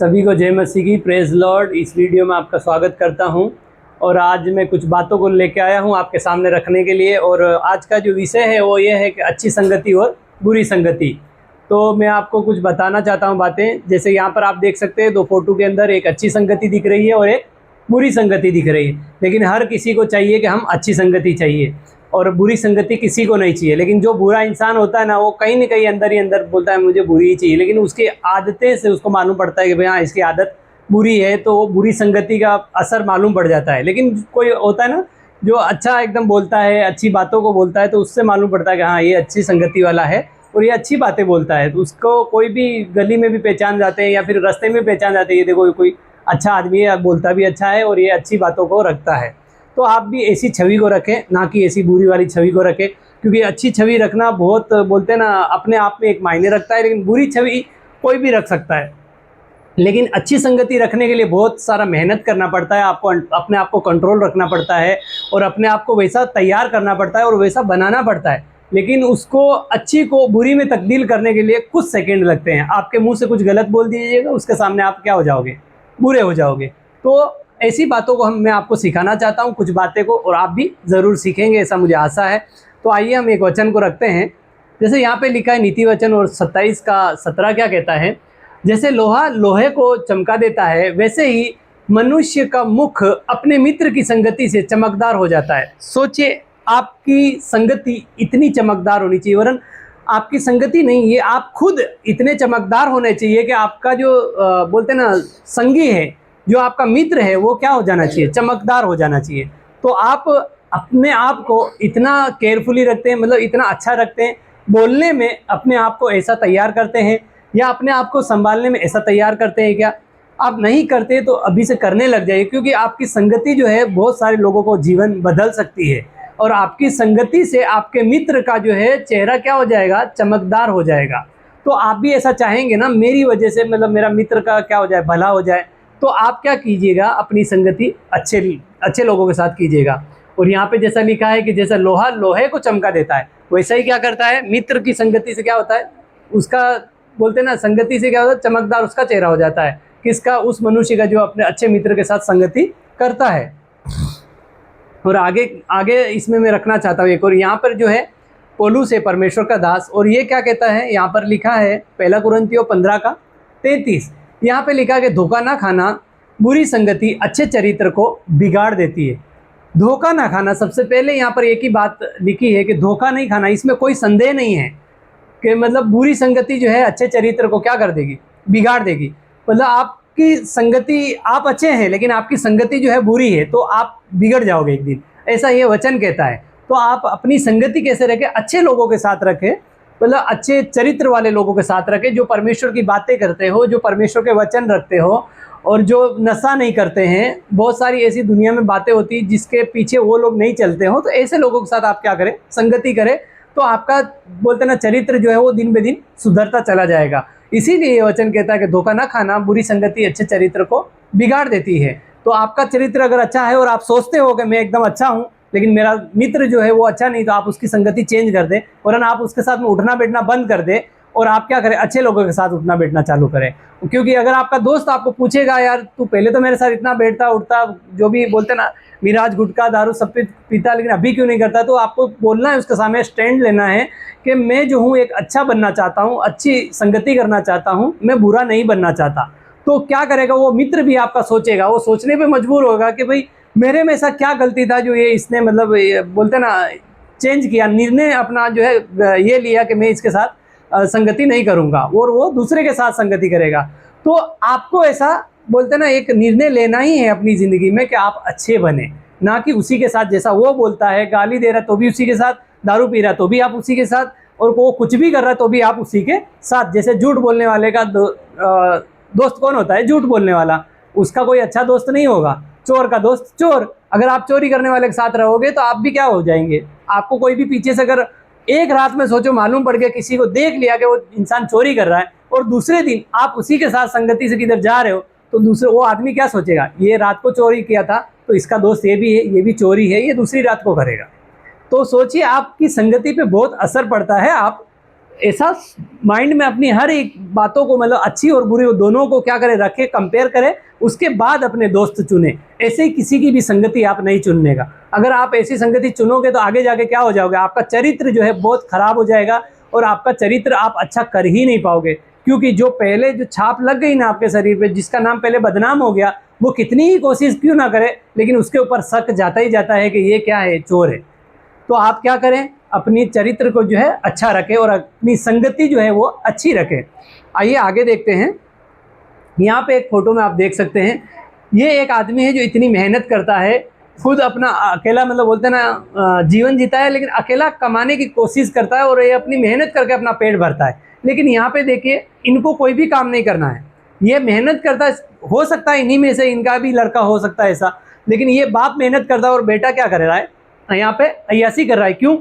सभी को जय मसीह की, प्रेज लॉर्ड। इस वीडियो में आपका स्वागत करता हूं और आज मैं कुछ बातों को लेकर आया हूं आपके सामने रखने के लिए। और आज का जो विषय है वो ये है कि अच्छी संगति और बुरी संगति। तो मैं आपको कुछ बताना चाहता हूं बातें। जैसे यहाँ पर आप देख सकते हैं, दो फोटो के अंदर एक अच्छी संगति दिख रही है और एक बुरी संगति दिख रही है। लेकिन हर किसी को चाहिए कि हम अच्छी संगति चाहिए और बुरी संगति किसी को नहीं चाहिए। लेकिन जो बुरा इंसान होता है ना, वो कहीं ना कहीं अंदर ही अंदर बोलता है मुझे बुरी ही चाहिए, लेकिन उसकी आदतें से उसको मालूम पड़ता है कि भाई हाँ, इसकी आदत बुरी है, तो वो बुरी संगति का असर मालूम पड़ जाता है। लेकिन कोई होता है ना जो अच्छा एकदम बोलता है, अच्छी बातों को बोलता है, तो उससे मालूम पड़ता है कि हाँ, ये अच्छी संगति वाला है और ये अच्छी बातें बोलता है। तो उसको कोई भी गली में भी पहचान जाते हैं या फिर रास्ते में पहचान जाते हैं, ये देखो कोई अच्छा आदमी है, बोलता भी अच्छा है और ये अच्छी बातों को रखता है। तो आप भी ऐसी छवि को रखें, ना कि ऐसी बुरी वाली छवि को रखें, क्योंकि अच्छी छवि रखना बहुत बोलते हैं ना अपने आप में एक मायने रखता है। लेकिन बुरी छवि कोई भी रख सकता है, लेकिन अच्छी संगति रखने के लिए बहुत सारा मेहनत करना पड़ता है। आपको अपने आप को कंट्रोल रखना पड़ता है और अपने आप को वैसा तैयार करना पड़ता है और वैसा बनाना पड़ता है। लेकिन उसको अच्छी को बुरी में तब्दील करने के लिए कुछ सेकंड लगते हैं। आपके मुंह से कुछ गलत बोल दीजिएगा, उसके सामने आप क्या हो जाओगे, बुरे हो जाओगे। तो ऐसी बातों को मैं आपको सिखाना चाहता हूँ, कुछ बातें को, और आप भी ज़रूर सीखेंगे, ऐसा मुझे आशा है। तो आइए हम एक वचन को रखते हैं। जैसे यहाँ पे लिखा है नीति वचन और 27 का 17 क्या कहता है, जैसे लोहा लोहे को चमका देता है, वैसे ही मनुष्य का मुख अपने मित्र की संगति से चमकदार हो जाता है। सोचिए, आपकी संगति इतनी चमकदार होनी चाहिए, वरन आपकी संगति नहीं, ये आप खुद इतने चमकदार होने चाहिए कि आपका जो बोलते ना संगी है, जो आपका मित्र है, वो क्या हो जाना चाहिए, चमकदार हो जाना चाहिए। तो आप अपने आप को इतना केयरफुली रखते हैं, मतलब इतना अच्छा रखते हैं, बोलने में अपने आप को ऐसा तैयार करते हैं या अपने आप को संभालने में ऐसा तैयार करते हैं क्या? आप नहीं करते तो अभी से करने लग जाइए, क्योंकि आपकी संगति जो है बहुत सारे लोगों को जीवन बदल सकती है। और आपकी संगति से आपके मित्र का जो है चेहरा क्या हो जाएगा, चमकदार हो जाएगा। तो आप भी ऐसा चाहेंगे ना, मेरी वजह से मतलब मेरा मित्र का क्या हो जाए, भला हो जाए। तो आप क्या कीजिएगा, अपनी संगति अच्छे लोगों के साथ कीजिएगा। और यहाँ पे जैसा लिखा है कि जैसा लोहा लोहे को चमका देता है, वैसा ही क्या करता है, मित्र की संगति से क्या होता है, उसका बोलते ना संगति से क्या होता है, चमकदार उसका चेहरा हो जाता है। किसका? उस मनुष्य का जो अपने अच्छे मित्र के साथ संगति करता है। और आगे इसमें मैं रखना चाहता हूँ एक और, यहाँ पर जो है पौलुस है परमेश्वर का दास, और ये क्या कहता है, यहाँ पर लिखा है 1 कुरिन्थियों 15 का 33। यहाँ पे लिखा है कि धोखा ना खाना, बुरी संगति अच्छे चरित्र को बिगाड़ देती है। धोखा ना खाना, सबसे पहले यहाँ पर एक ही बात लिखी है कि धोखा नहीं खाना। इसमें कोई संदेह नहीं है कि मतलब बुरी संगति जो है अच्छे चरित्र को क्या कर देगी, बिगाड़ देगी। मतलब आपकी संगति, आप अच्छे हैं लेकिन आपकी संगति जो है बुरी है, तो आप बिगड़ जाओगे एक दिन, ऐसा ये वचन कहता है। तो आप अपनी संगति कैसे रखें, अच्छे लोगों के साथ रखें, मतलब अच्छे चरित्र वाले लोगों के साथ रखें, जो परमेश्वर की बातें करते हो, जो परमेश्वर के वचन रखते हो और जो नशा नहीं करते हैं। बहुत सारी ऐसी दुनिया में बातें होती है जिसके पीछे वो लोग नहीं चलते हो, तो ऐसे लोगों के साथ आप क्या करें, संगति करें। तो आपका बोलते ना चरित्र जो है वो दिन बे दिन सुधरता चला जाएगा। इसीलिए ये वचन कहता है कि धोखा ना खाना, बुरी संगति अच्छे चरित्र को बिगाड़ देती है। तो आपका चरित्र अगर अच्छा है और आप सोचते हो कि मैं एकदम अच्छा हूँ, लेकिन मेरा मित्र जो है वो अच्छा नहीं, तो आप उसकी संगति चेंज कर दें, वरना आप उसके साथ में उठना बैठना बंद कर दें और आप क्या करें, अच्छे लोगों के साथ उठना बैठना चालू करें। क्योंकि अगर आपका दोस्त आपको पूछेगा, यार तू पहले तो मेरे साथ इतना बैठता उठता, जो भी बोलते ना मिराज गुटखा दारू सब पीता, लेकिन अभी क्यों नहीं करता, तो आपको बोलना है, उसके सामने स्टैंड लेना है कि मैं जो हूँ एक अच्छा बनना चाहता हूँ, अच्छी संगति करना चाहता हूँ, मैं बुरा नहीं बनना चाहता। तो क्या करेगा वो मित्र भी आपका सोचेगा, वो सोचने पे मजबूर होगा कि भाई मेरे में ऐसा क्या गलती था जो ये इसने मतलब बोलते ना चेंज किया, निर्णय अपना जो है ये लिया कि मैं इसके साथ संगति नहीं करूँगा, और वो दूसरे के साथ संगति करेगा। तो आपको ऐसा बोलते ना एक निर्णय लेना ही है अपनी ज़िंदगी में कि आप अच्छे बने, ना कि उसी के साथ जैसा वो बोलता है, गाली दे रहा तो भी उसी के साथ, दारू पी रहा तो भी आप उसी के साथ, और वो कुछ भी कर रहा तो भी आप उसी के साथ। जैसे झूठ बोलने वाले का दोस्त कौन होता है, झूठ बोलने वाला, उसका कोई अच्छा दोस्त नहीं होगा। चोर का दोस्त चोर। अगर आप चोरी करने वाले के साथ रहोगे तो आप भी क्या हो जाएंगे, आपको कोई भी पीछे से अगर एक रात में सोचो मालूम पड़ गया, किसी को देख लिया कि वो इंसान चोरी कर रहा है, और दूसरे दिन आप उसी के साथ संगति से किधर जा रहे हो, तो दूसरे वो आदमी क्या सोचेगा, ये रात को चोरी किया था तो इसका दोस्त ये भी है, ये भी चोरी है, ये दूसरी रात को करेगा। तो सोचिए, आपकी संगति पे बहुत असर पड़ता है। आप ऐसा माइंड में अपनी हर एक बातों को मतलब अच्छी और बुरी दोनों को क्या करे, रखे, कंपेयर करे, उसके बाद अपने दोस्त चुने। ऐसे ही किसी की भी संगति आप नहीं चुनने का। अगर आप ऐसी संगति चुनोगे तो आगे जाके क्या हो जाओगे, आपका चरित्र जो है बहुत खराब हो जाएगा और आपका चरित्र आप अच्छा कर ही नहीं पाओगे। क्योंकि जो पहले जो छाप लग गई ना आपके शरीर पे, जिसका नाम पहले बदनाम हो गया, वो कितनी ही कोशिश क्यों ना करे लेकिन उसके ऊपर शक जाता ही जाता है कि ये क्या है, चोर है। तो आप क्या करें, अपनी चरित्र को जो है अच्छा रखें और अपनी संगति जो है वो अच्छी रखें। आइए आगे देखते हैं। यहाँ पे एक फोटो में आप देख सकते हैं, ये एक आदमी है जो इतनी मेहनत करता है, खुद अपना अकेला मतलब बोलते हैं ना जीवन जीता है, लेकिन अकेला कमाने की कोशिश करता है और ये अपनी मेहनत करके अपना पेट भरता है। लेकिन यहाँ पे देखिए, इनको कोई भी काम नहीं करना है, ये मेहनत करता है। हो सकता है इन्हीं में से इनका भी लड़का हो सकता है ऐसा, लेकिन ये बाप मेहनत करता है और बेटा क्या कर रहा है, यहाँ पे अय्यासी कर रहा है। क्यों?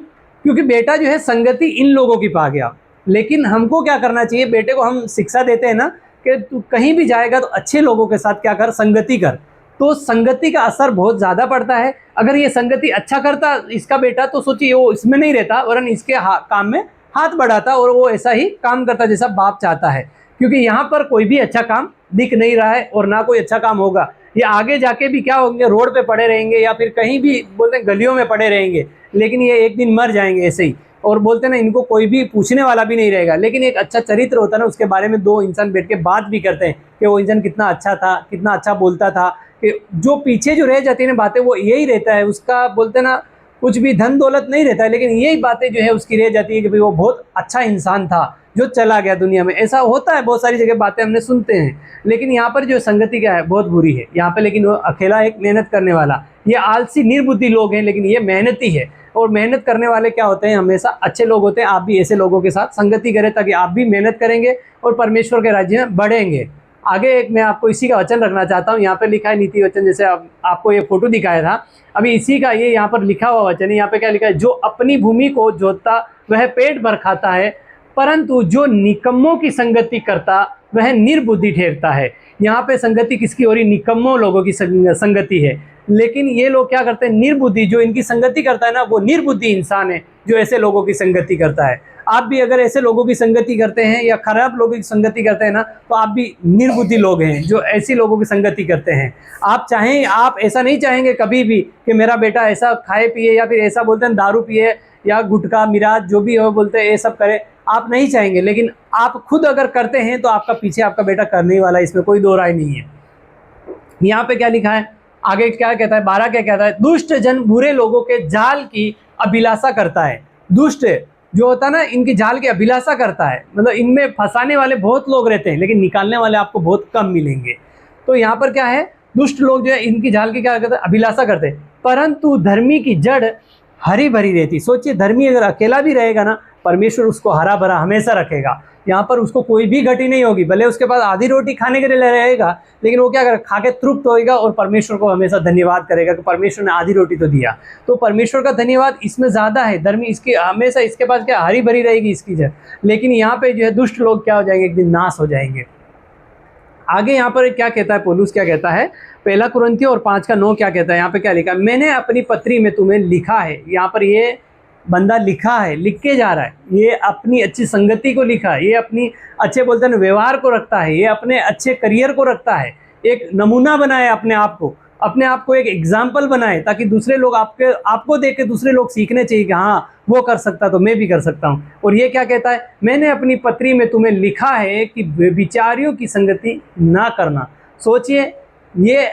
क्योंकि बेटा जो है संगति इन लोगों की पा गया। लेकिन हमको क्या करना चाहिए, बेटे को हम शिक्षा देते हैं ना कि तू कहीं भी जाएगा तो अच्छे लोगों के साथ क्या कर, संगति कर। तो संगति का असर बहुत ज़्यादा पड़ता है। अगर ये संगति अच्छा करता इसका बेटा, तो सोचिए वो इसमें नहीं रहता वरन इसके काम में हाथ बढ़ाता और वो ऐसा ही काम करता जैसा बाप चाहता है। क्योंकि यहाँ पर कोई भी अच्छा काम दिख नहीं रहा है और ना कोई अच्छा काम होगा। ये आगे जाके भी क्या होंगे, रोड पे पड़े रहेंगे या फिर कहीं भी बोलते हैं गलियों में पड़े रहेंगे, लेकिन ये एक दिन मर जाएंगे ऐसे ही। और बोलते हैं ना, इनको कोई भी पूछने वाला भी नहीं रहेगा। लेकिन एक अच्छा चरित्र होता है ना, उसके बारे में दो इंसान बैठ के बात भी करते हैं कि वो इंसान कितना अच्छा था, कितना अच्छा बोलता था। कि जो पीछे जो रह जाती है ना बातें, वो यही रहता है उसका, बोलते ना कुछ भी धन दौलत नहीं रहता है, लेकिन यही बातें जो है उसकी रह जाती है कि भाई वो बहुत अच्छा इंसान था जो चला गया दुनिया में। ऐसा होता है, बहुत सारी जगह बातें हमने सुनते हैं। लेकिन यहाँ पर जो संगति क्या है, बहुत बुरी है यहाँ पे। लेकिन वो अकेला एक मेहनत करने वाला, ये आलसी निर्बुद्धि लोग हैं, लेकिन ये मेहनती है। और मेहनत करने वाले क्या होते हैं, हमेशा अच्छे लोग होते हैं। आप भी ऐसे लोगों के साथ संगति करें ताकि आप भी मेहनत करेंगे और परमेश्वर के राज्य में बढ़ेंगे। आगे एक मैं आपको इसी का वचन रखना चाहता हूँ। यहाँ पे लिखा है नीति वचन, जैसे आपको ये फोटो दिखाया था अभी, इसी का ये यहाँ पर लिखा हुआ वचन है। यहाँ पे क्या लिखा है, जो अपनी भूमि को जोतता वह पेट भर खाता है, परंतु जो निकम्मों की संगति करता वह निर्बुद्धि ठहरता है। यहाँ पे संगति किसकी हो रही, निकम्मों लोगों की संगति है। लेकिन ये लोग क्या करते हैं, निर्बुद्धि, जो इनकी संगति करता है ना, वो निर्बुद्धि इंसान है जो ऐसे लोगों की संगति करता है। आप भी अगर ऐसे लोगों की संगति करते हैं या खराब लोगों की संगति करते हैं ना, तो आप भी निर्बुद्धि लोग हैं जो ऐसी लोगों की संगति करते हैं। आप चाहें, आप ऐसा नहीं चाहेंगे कभी भी कि मेरा बेटा ऐसा खाए पिए या फिर ऐसा बोलते हैं दारू पिए या गुटखा मिराज जो भी हो बोलते हैं ये सब करे, आप नहीं चाहेंगे। लेकिन आप खुद अगर करते हैं तो आपका पीछे आपका बेटा करने ही वाला है, इसमें कोई दो राय नहीं है। यहाँ पे क्या लिखा है, आगे क्या कहता है, 12 क्या कहता है, दुष्ट जन बुरे लोगों के जाल की अभिलाषा करता है। दुष्ट जो होता है ना, इनकी जाल की अभिलाषा करता है, मतलब इनमें फंसाने वाले बहुत लोग रहते हैं लेकिन निकालने वाले आपको बहुत कम मिलेंगे। तो यहाँ पर क्या है, दुष्ट लोग जो है इनकी जाल की क्या करते हैं, अभिलाषा करते हैं। परंतु धर्मी की जड़ हरी भरी रहती। सोचिए, धर्मी अगर अकेला भी रहेगा ना, परमेश्वर उसको हरा भरा हमेशा रखेगा। यहाँ पर उसको कोई भी घटी नहीं होगी, भले उसके पास आधी रोटी खाने के लिए रहेगा, लेकिन वो क्या करेगा, खा के तृप्त होएगा और परमेश्वर को हमेशा धन्यवाद करेगा कि परमेश्वर ने आधी रोटी तो दिया। तो परमेश्वर का धन्यवाद इसमें ज़्यादा है। धर्मी इसकी हमेशा, इसके पास क्या हरी भरी रहेगी इसकी जड़। लेकिन यहाँ पे जो है दुष्ट लोग क्या हो जाएंगे, एक दिन नाश हो जाएंगे। आगे यहाँ पर क्या कहता है पौलुस, क्या कहता है, 1 कुरिन्थियों 5:9 क्या कहता है, यहाँ पे क्या लिखा है, मैंने अपनी पत्री में तुम्हें लिखा है। यहाँ पर ये बंदा लिखा है, लिख के जा रहा है, ये अपनी अच्छी संगति को लिखा है, ये अपनी अच्छे बोलते हैं व्यवहार को रखता है, ये अपने अच्छे करियर को रखता है, एक नमूना बनाए अपने आप को एक एग्जाम्पल बनाए, ताकि दूसरे लोग आपको देख के दूसरे लोग सीखने चाहिए कि हाँ वो कर सकता तो मैं भी कर सकता हूँ। और ये क्या कहता है, मैंने अपनी पत्री में तुम्हें लिखा है कि व्यभिचारियों की संगति ना करना। सोचिए, ये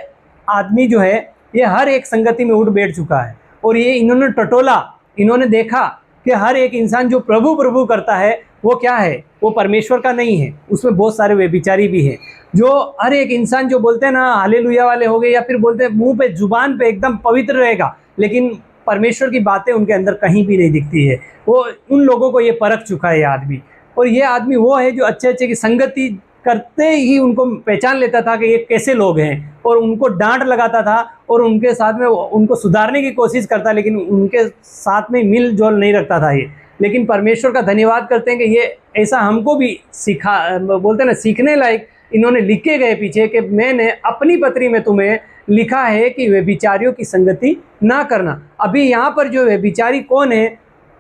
आदमी जो है ये हर एक संगति में उठ बैठ चुका है और ये इन्होंने टटोला, इन्होंने देखा कि हर एक इंसान जो प्रभु प्रभु करता है वो क्या है, वो परमेश्वर का नहीं है, उसमें बहुत सारे व्यभिचारी भी हैं। जो हर एक इंसान जो बोलते हैं ना हालेलुया वाले हो गए या फिर बोलते हैं मुंह पे जुबान पे एकदम पवित्र रहेगा, लेकिन परमेश्वर की बातें उनके अंदर कहीं भी नहीं दिखती है, वो उन लोगों को ये परख चुका है ये आदमी। और ये आदमी वो है जो अच्छे अच्छे की संगति करते ही उनको पहचान लेता था कि ये कैसे लोग हैं और उनको डांट लगाता था और उनके साथ में उनको सुधारने की कोशिश करता, लेकिन उनके साथ में मिल जोल नहीं रखता था ये। लेकिन परमेश्वर का धन्यवाद करते हैं कि ये ऐसा हमको भी सिखा, बोलते हैं ना, सीखने लायक इन्होंने लिख के गए पीछे कि मैंने अपनी पत्री में तुम्हें लिखा है कि व्यभिचारियों की संगति ना करना। अभी यहाँ पर जो व्यभिचारी कौन है,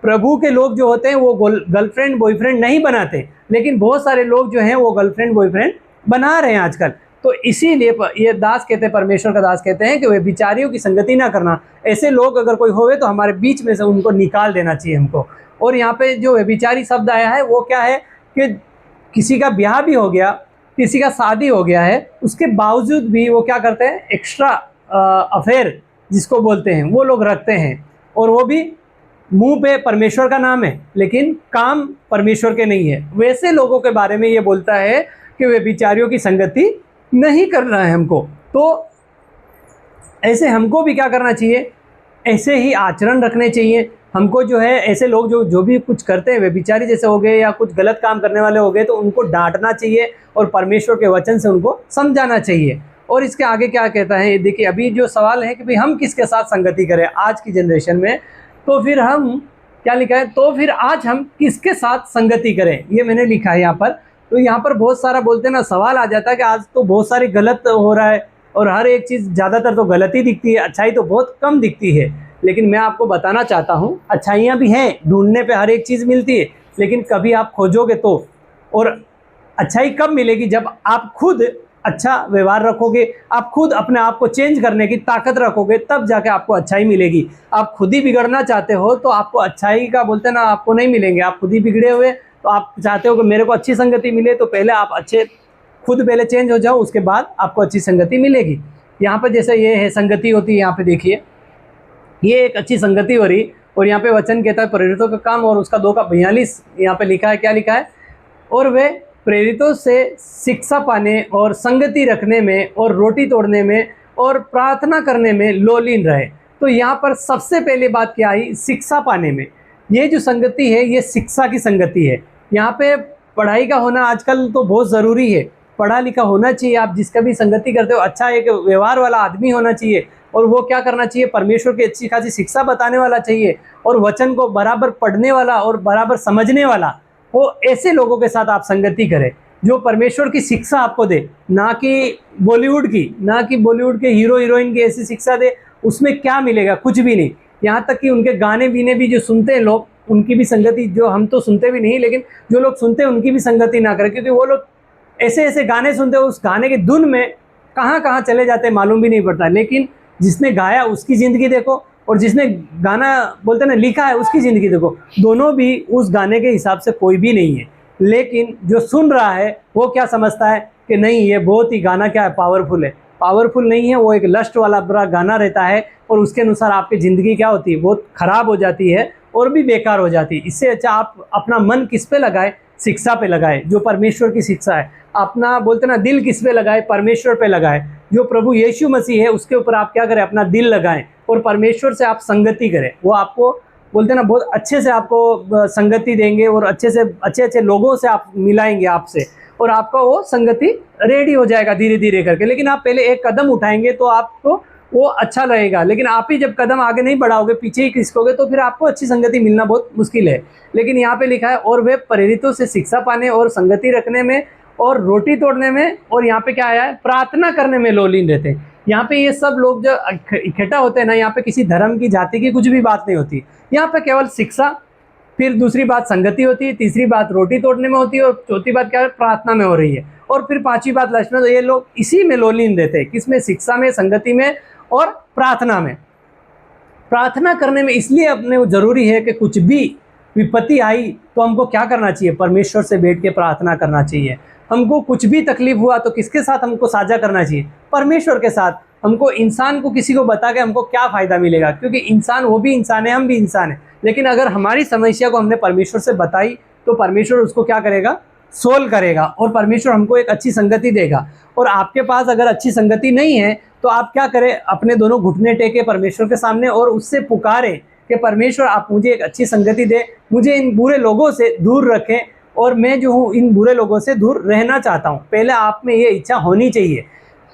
प्रभु के लोग जो होते हैं वो गर्लफ्रेंड बॉयफ्रेंड नहीं बनाते, लेकिन बहुत सारे लोग जो हैं वो गर्लफ्रेंड बॉयफ्रेंड बना रहे हैं आजकल। तो इसीलिए ये दास कहते हैं, परमेश्वर का दास कहते हैं कि वे बिचारियों की संगति ना करना। ऐसे लोग अगर कोई होवे तो हमारे बीच में से उनको निकाल देना चाहिए हमको। और यहाँ पे जो व्यभिचारी शब्द आया है वो क्या है कि किसी का ब्याह भी हो गया, किसी का शादी हो गया है, उसके बावजूद भी वो क्या करते हैं, एक्स्ट्रा अफेयर जिसको बोलते हैं वो लोग रखते हैं। और वो भी मुंह पे परमेश्वर का नाम है लेकिन काम परमेश्वर के नहीं है। वैसे लोगों के बारे में ये बोलता है कि वे बिचारियों की संगति नहीं करना है हमको। तो ऐसे हमको भी क्या करना चाहिए, ऐसे ही आचरण रखने चाहिए हमको। जो है ऐसे लोग जो भी कुछ करते हैं वे बिचारी जैसे हो गए या कुछ गलत काम करने वाले हो गए तो उनको डांटना चाहिए और परमेश्वर के वचन से उनको समझाना चाहिए। और इसके आगे क्या कहता है देखिए, अभी जो सवाल है कि भाई हम किसके साथ संगति करें आज की जनरेशन में, तो फिर हम क्या लिखा है, तो फिर आज हम किसके साथ संगति करें, ये मैंने लिखा है यहाँ पर। तो यहाँ पर बहुत सारा बोलते हैं ना, सवाल आ जाता है कि आज तो बहुत सारी गलत हो रहा है और हर एक चीज़ ज़्यादातर तो गलत ही दिखती है, अच्छाई तो बहुत कम दिखती है। लेकिन मैं आपको बताना चाहता हूँ अच्छाइयाँ भी हैं, ढूंढने पे हर एक चीज़ मिलती है, लेकिन कभी आप खोजोगे तो। और अच्छाई कब मिलेगी, जब आप खुद अच्छा व्यवहार रखोगे, आप खुद अपने आप को चेंज करने की ताकत रखोगे, तब जाके आपको अच्छाई मिलेगी। आप खुद ही बिगड़ना चाहते हो तो आपको अच्छाई का बोलते हैं ना आपको नहीं मिलेंगे। आप खुद ही बिगड़े हुए तो आप चाहते हो कि मेरे को अच्छी संगति मिले, तो पहले आप खुद पहले चेंज हो जाओ, उसके बाद आपको अच्छी संगति मिलेगी। यहाँ पर जैसे ये है संगति होती है, यहाँ पे देखिए ये एक अच्छी संगति हो रही। और यहाँ पे वचन कहता है प्रेरितों का काम और उसका 2:42 यहाँ पे लिखा है, क्या लिखा है, और वे प्रेरितों से शिक्षा पाने और संगति रखने में और रोटी तोड़ने में और प्रार्थना करने में लोलीन रहे। तो यहाँ पर सबसे पहले बात क्या आई, शिक्षा पाने में। ये जो संगति है ये शिक्षा की संगति है। यहाँ पे पढ़ाई का होना आजकल तो बहुत ज़रूरी है, पढ़ा लिखा होना चाहिए। आप जिसका भी संगति करते हो अच्छा एक व्यवहार वाला आदमी होना चाहिए, और वो क्या करना चाहिए, परमेश्वर की अच्छी खासी शिक्षा बताने वाला चाहिए और वचन को बराबर पढ़ने वाला और बराबर समझने वाला। वो ऐसे लोगों के साथ आप संगति करें जो परमेश्वर की शिक्षा आपको दे, ना कि बॉलीवुड के हीरो हीरोइन की ऐसी शिक्षा दे। उसमें क्या मिलेगा, कुछ भी नहीं। यहाँ तक कि उनके गाने बीने भी जो सुनते हैं लोग, उनकी भी संगति, जो हम तो सुनते भी नहीं लेकिन जो लोग सुनते हैं उनकी भी संगति ना करें, क्योंकि वो लोग ऐसे ऐसे गाने सुनते हैं, उस गाने की धुन में कहाँ कहाँ चले जाते हैं मालूम भी नहीं पड़ता। लेकिन जिसने गाया उसकी ज़िंदगी देखो और जिसने गाना बोलते हैं ना लिखा है उसकी ज़िंदगी देखो, दोनों भी उस गाने के हिसाब से कोई भी नहीं है। लेकिन जो सुन रहा है वो क्या समझता है कि नहीं ये बहुत ही गाना क्या है, पावरफुल है। पावरफुल नहीं है, वो एक लस्ट वाला बुरा गाना रहता है और उसके अनुसार आपकी ज़िंदगी क्या होती है, बहुत ख़राब हो जाती है और भी बेकार हो जाती है। इससे अच्छा आप अपना मन किस पे लगाए, शिक्षा पे लगाए, जो परमेश्वर की शिक्षा है। अपना बोलते ना दिल किस पे लगाए, परमेश्वर पे लगाए। जो प्रभु यीशु मसीह है उसके ऊपर आप क्या करें, अपना दिल लगाएं और परमेश्वर से आप संगति करें। वो आपको बोलते ना बहुत अच्छे से आपको संगति देंगे और अच्छे लोगों से आप मिलाएंगे आपसे, और आपका वो संगति रेडी हो जाएगा धीरे धीरे करके। लेकिन आप पहले एक कदम उठाएंगे तो आपको वो अच्छा लगेगा, लेकिन आप ही जब कदम आगे नहीं बढ़ाओगे, पीछे ही खिसकोगे, तो फिर आपको अच्छी संगति मिलना बहुत मुश्किल है। लेकिन यहाँ पे लिखा है और वे प्रेरितों से शिक्षा पाने और संगति रखने में और रोटी तोड़ने में, और यहाँ पे क्या आया है, प्रार्थना करने में लोलीन रहते हैं। यहाँ पे ये सब लोग जो इकट्ठा होते हैं ना, यहाँ पे किसी धर्म की जाति की कुछ भी बात नहीं होती। यहाँ पे केवल शिक्षा, फिर दूसरी बात संगति होती है, तीसरी बात रोटी तोड़ने में होती है, और चौथी बात क्या है, प्रार्थना में हो रही है, और फिर पांचवी बात लास्ट में। तो ये लोग इसी में लोलीन रहते हैं, किसमें, शिक्षा में, संगति में और प्रार्थना में। प्रार्थना करने में इसलिए अपने ज़रूरी है कि कुछ भी विपत्ति आई तो हमको क्या करना चाहिए, परमेश्वर से बैठ के प्रार्थना करना चाहिए। हमको कुछ भी तकलीफ हुआ तो किसके साथ हमको साझा करना चाहिए, परमेश्वर के साथ। हमको इंसान को किसी को बता के हमको क्या फ़ायदा मिलेगा, क्योंकि इंसान वो भी इंसान है, हम भी इंसान हैं। लेकिन अगर हमारी समस्या को हमने परमेश्वर से बताई तो परमेश्वर उसको क्या करेगा, सोल्व करेगा, और परमेश्वर हमको एक अच्छी संगति देगा। और आपके पास अगर अच्छी संगति नहीं है तो आप क्या करें, अपने दोनों घुटने टेके परमेश्वर के सामने और उससे पुकारें कि परमेश्वर आप मुझे एक अच्छी संगति दे, मुझे इन बुरे लोगों से दूर रखें, और मैं जो हूँ इन बुरे लोगों से दूर रहना चाहता हूँ। पहले आप में ये इच्छा होनी चाहिए।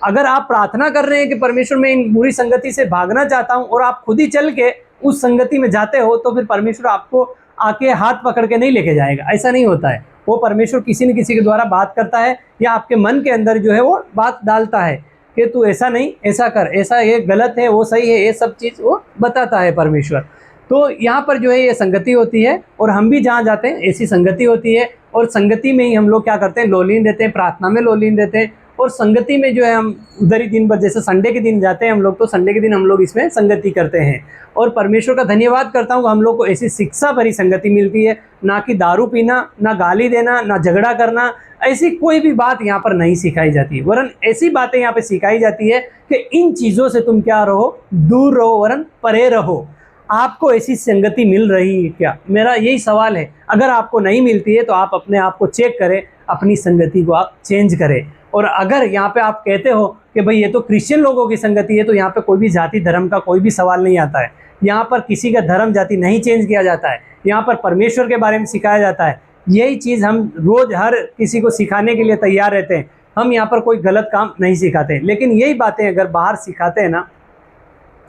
अगर आप प्रार्थना कर रहे हैं कि परमेश्वर मैं इन बुरी संगति से भागना चाहता हूँ, और आप खुद ही चल के उस संगति में जाते हो, तो फिर परमेश्वर आपको आके हाथ पकड़ के नहीं लेके जाएगा। ऐसा नहीं होता है। वो परमेश्वर किसी न किसी के द्वारा बात करता है, या आपके मन के अंदर जो है वो बात डालता है कि तू ऐसा नहीं, ऐसा कर, ऐसा ये गलत है, वो सही है, ये सब चीज़ वो बताता है परमेश्वर। तो यहाँ पर जो है ये संगति होती है, और हम भी जहाँ जाते हैं ऐसी संगति होती है, और संगति में ही हम लोग क्या करते हैं, लोलीन रहते हैं, प्रार्थना में लोलीन रहते हैं, और संगति में जो है हम उधर ही दिन भर, जैसे संडे के दिन जाते हैं हम लोग, तो संडे के दिन हम लोग इसमें संगति करते हैं। और परमेश्वर का धन्यवाद करता हूँ, हम लोग को ऐसी शिक्षा भरी संगति मिलती है, ना कि दारू पीना, ना गाली देना, ना झगड़ा करना, ऐसी कोई भी बात यहाँ पर नहीं सिखाई जाती है, वरन ऐसी बातें यहाँ पे सिखाई जाती है कि इन चीज़ों से तुम क्या रहो, दूर रहो, वरन परे रहो। आपको ऐसी संगति मिल रही है क्या? मेरा यही सवाल है। अगर आपको नहीं मिलती है तो आप अपने आप को चेक करें, अपनी संगति को आप चेंज करें। और अगर यहाँ पे आप कहते हो कि भाई ये तो क्रिश्चियन लोगों की संगति है, तो यहाँ पे कोई भी जाति धर्म का कोई भी सवाल नहीं आता है। यहाँ पर किसी का धर्म जाति नहीं चेंज किया जाता है, यहाँ पर परमेश्वर के बारे में सिखाया जाता है। यही चीज़ हम रोज़ हर किसी को सिखाने के लिए तैयार रहते हैं। हम यहाँ पर कोई गलत काम नहीं सिखाते, लेकिन यही बातें अगर बाहर सिखाते हैं ना,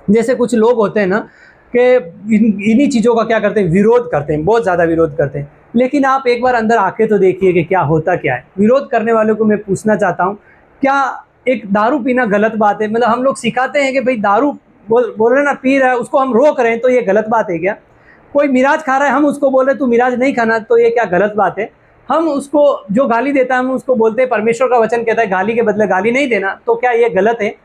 जैसे कुछ लोग होते हैं ना कि इन्हीं चीज़ों का क्या करते हैं, विरोध करते हैं, बहुत ज़्यादा विरोध करते हैं। लेकिन आप एक बार अंदर आके तो देखिए कि क्या होता क्या है। विरोध करने वालों को मैं पूछना चाहता हूँ, क्या एक दारू पीना गलत बात है? मतलब हम लोग सिखाते हैं कि भाई दारू बोल रहे ना, पी रहा है, उसको हम रोक रहे हैं, तो ये गलत बात है क्या? कोई मिराज खा रहा है, हम उसको बोल रहे तू मिराज नहीं खाना, तो ये क्या गलत बात है? हम उसको जो गाली देता है हम उसको बोलते हैं, परमेश्वर का वचन कहता है गाली के बदले गाली नहीं देना, तो क्या ये गलत है?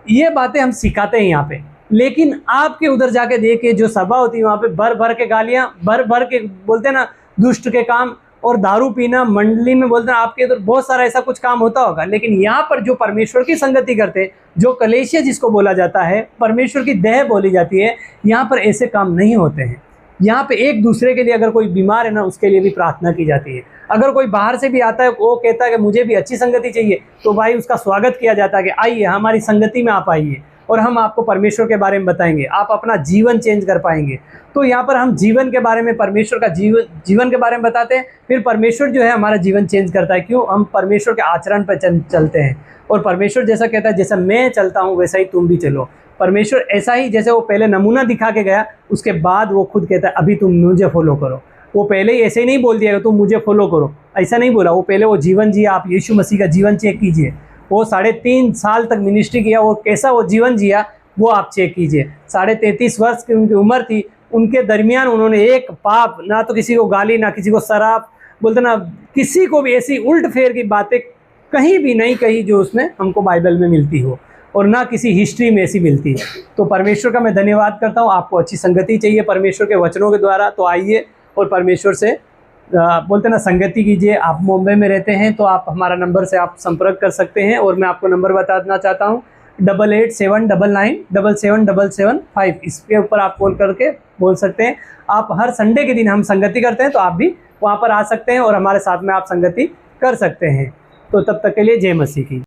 ये बातें हम सिखाते हैं यहाँ पे। लेकिन आपके उधर जाके देखिए, जो सभा होती है वहाँ पे भर भर के गालियाँ, भर भर के बोलते हैं ना दुष्ट के काम, और दारू पीना, मंडली में बोलते हैं। आपके इधर बहुत सारा ऐसा कुछ काम होता होगा, लेकिन यहाँ पर जो परमेश्वर की संगति करते हैं, जो कलेशिया जिसको बोला जाता है, परमेश्वर की देह बोली जाती है, यहाँ पर ऐसे काम नहीं होते हैं। यहाँ पे एक दूसरे के लिए, अगर कोई बीमार है ना, उसके लिए भी प्रार्थना की जाती है। अगर कोई बाहर से भी आता है, वो कहता है कि मुझे भी अच्छी संगति चाहिए, तो भाई उसका स्वागत किया जाता है कि आइए हमारी संगति में आप आइए, और हम आपको परमेश्वर के बारे में बताएंगे, आप अपना जीवन चेंज कर पाएंगे। तो यहाँ पर हम जीवन के बारे में, परमेश्वर का जीवन के बारे में बताते हैं, फिर परमेश्वर जो है हमारा जीवन चेंज करता है। क्यों? हम परमेश्वर के आचरण पर चलते हैं, और परमेश्वर जैसा कहता है, जैसा मैं चलता हूँ वैसा ही तुम भी चलो। परमेश्वर ऐसा ही, जैसे वो पहले नमूना दिखा के गया, उसके बाद वो खुद कहता है अभी तुम मुझे फॉलो करो। वो पहले ही ऐसे ही नहीं बोल दिया तुम मुझे फॉलो करो, ऐसा नहीं बोला। वो पहले वो जीवन जिया, आप यीशु मसीह का जीवन चेक कीजिए। वो 3.5 साल तक मिनिस्ट्री किया, वो कैसा वो जीवन जिया वो आप चेक कीजिए। 33.5 वर्ष की उनकी उम्र थी, उनके दरमियान उन्होंने एक पाप, ना तो किसी को गाली, ना किसी को शराब, बोलते ना किसी को भी ऐसी उल्ट फेर की बातें कहीं भी नहीं कही जो उसमें हमको बाइबल में मिलती हो, और ना किसी हिस्ट्री में ऐसी मिलती है। तो परमेश्वर का मैं धन्यवाद करता हूँ। आपको अच्छी संगति चाहिए परमेश्वर के वचनों के द्वारा, तो आइए और परमेश्वर से बोलते ना संगति कीजिए। आप मुंबई में रहते हैं तो आप हमारा नंबर से आप संपर्क कर सकते हैं, और मैं आपको नंबर बताना चाहता हूँ 8879977775। इसके ऊपर आप कॉल करके बोल सकते हैं। आप हर संडे के दिन हम संगति करते हैं, तो आप भी वहाँ पर आ सकते हैं और हमारे साथ में आप संगति कर सकते हैं। तो तब तक के लिए जय मसीह की।